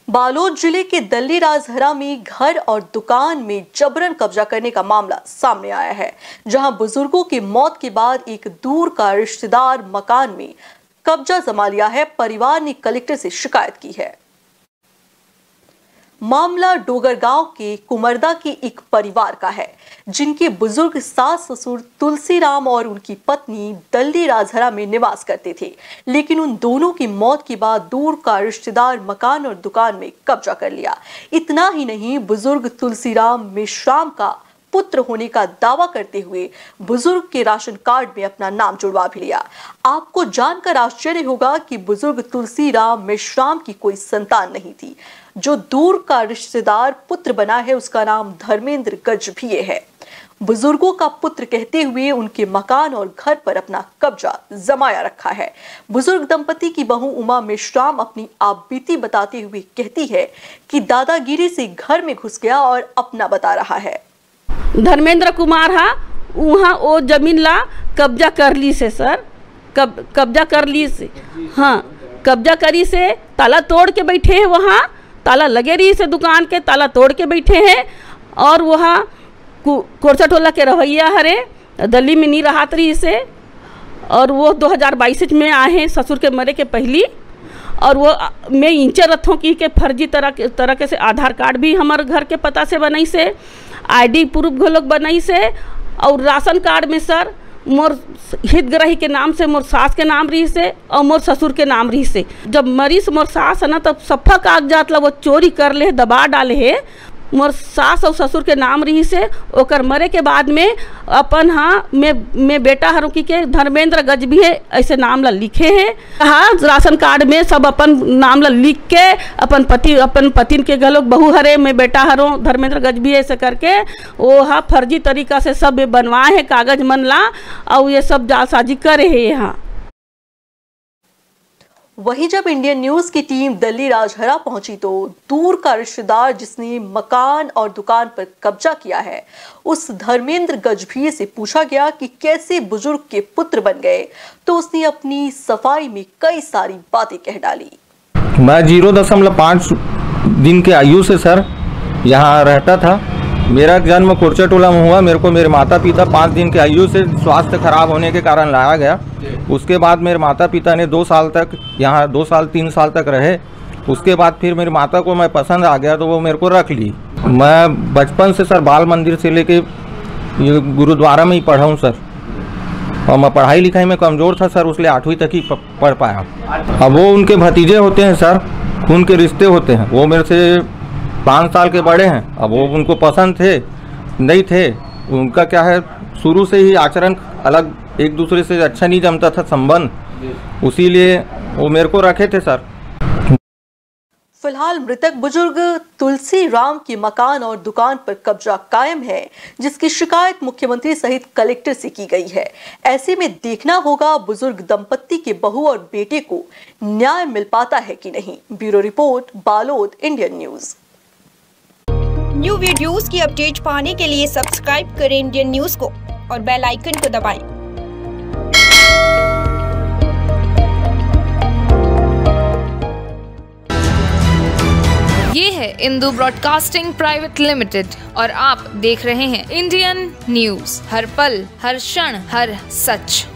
बालोद जिले के दल्ली राजहरा में घर और दुकान में जबरन कब्जा करने का मामला सामने आया है, जहां बुजुर्गों की मौत के बाद एक दूर का रिश्तेदार मकान में कब्जा जमा लिया है। परिवार ने कलेक्टर से शिकायत की है। मामला डोगरगांव के कुमरदा के एक परिवार का है, जिनके बुजुर्ग सास ससुर तुलसीराम और उनकी पत्नी दल्ली राजहरा में निवास करते थे, लेकिन उन दोनों की मौत के बाद दूर का रिश्तेदार मकान और दुकान में कब्जा कर लिया। इतना ही नहीं, बुजुर्ग तुलसीराम मेश्राम का पुत्र होने का दावा करते हुए बुजुर्ग के राशन कार्ड में अपना नाम जुड़वा भी लिया। आपको जानकर आश्चर्य होगा कि बुजुर्ग तुलसीराम मेश्राम की कोई संतान नहीं थी। जो दूर का रिश्तेदार पुत्र बना है, उसका नाम धर्मेंद्र गजभिये है। बुजुर्गों का पुत्र कहते हुए उनके मकान और घर पर अपना कब्जा जमाया रखा है। बुजुर्ग दंपति की बहू उमा मेश्राम अपनी आपबीती बताते हुए कहती है कि दादागिरी से घर में घुस गया और अपना बता रहा है। धर्मेंद्र कुमार हा वहाँ वो जमीन ला कब्जा कर ली से सर, कब्जा कर ली से, हाँ कब्जा करी से ताला तोड़ के बैठे हैं। वहाँ ताला लगे रही से दुकान के, ताला तोड़ के बैठे हैं। और वहाँ कोरसा टोला के रवैया हरे दिल्ली में नहीं रहात रही से। और वो 2022 में आए हैं ससुर के मरे के पहली। और वो मैं इंचे रथों की के फर्जी तरह से आधार कार्ड भी हमारे घर के पता से बनाई से, आईडी प्रूफ लोग बनाई से। और राशन कार्ड में सर मोर हितग्राही के नाम से मोर सास के नाम रही से और मोर ससुर के नाम रही से। जब मरीज मोर सास है ना, तब सफ़ा कागजात ला वो चोरी कर ले, दबा डाले है। मोर सास और ससुर के नाम रही से। ओकर मरे के बाद में अपन हाँ मैं बेटा हरों की के धर्मेंद्र गजभिये ऐसे नाम ला लिखे हैं। हाँ राशन कार्ड में सब अपन नाम ला लिख के अपन पति के गलों बहू हरे मैं बेटा हरों धर्मेंद्र गजभिये ऐसे करके वो हाँ फर्जी तरीका से सब बनवाए हैं कागज मन ला और ये सब जालसाजी करे है यहाँ। वहीं जब इंडियन न्यूज की टीम दल्ली राजहरा पहुंची तो दूर का रिश्तेदार जिसने मकान और दुकान पर कब्जा किया है, उस धर्मेंद्र गजभिये से पूछा गया कि कैसे बुजुर्ग के पुत्र बन गए, तो उसने अपनी सफाई में कई सारी बातें कह डाली। मैं 0.5 दिन के आयु से सर यहाँ रहता था। मेरा जन्म कोरचा टोला में हुआ। मेरे को मेरे माता पिता 5 दिन के आयु से स्वास्थ्य खराब होने के कारण लाया गया। उसके बाद मेरे माता पिता ने 2 साल तक यहाँ 2 साल 3 साल तक रहे। उसके बाद फिर मेरी माता को मैं पसंद आ गया तो वो मेरे को रख ली। मैं बचपन से सर बाल मंदिर से लेके गुरुद्वारा में ही पढ़ा हूँ सर। और मैं पढ़ाई लिखाई में कमज़ोर था सर, उसलिए 8वीं तक ही पढ़ पाया। अब वो उनके भतीजे होते हैं सर, खून के रिश्ते होते हैं। वो मेरे से 5 साल के बड़े हैं। अब वो उनको पसंद थे नहीं थे, उनका क्या है शुरू से ही आचरण अलग, एक दूसरे से अच्छा नहीं जमता था संबंध, उसीलिए वो मेरे को रखे थे सर। फिलहाल मृतक बुजुर्ग तुलसी राम के मकान और दुकान पर कब्जा कायम है, जिसकी शिकायत मुख्यमंत्री सहित कलेक्टर से की गई है। ऐसे में देखना होगा बुजुर्ग दंपत्ति के बहू और बेटे को न्याय मिल पाता है कि नहीं। Bureau report, Balod, Indian news. New videos की अपडेट पाने के लिए सब्सक्राइब करें इंडियन न्यूज को और बेल आइकन को दबाएं। ये है इंदू ब्रॉडकास्टिंग प्राइवेट लिमिटेड और आप देख रहे हैं इंडियन न्यूज, हर पल हर क्षण हर सच।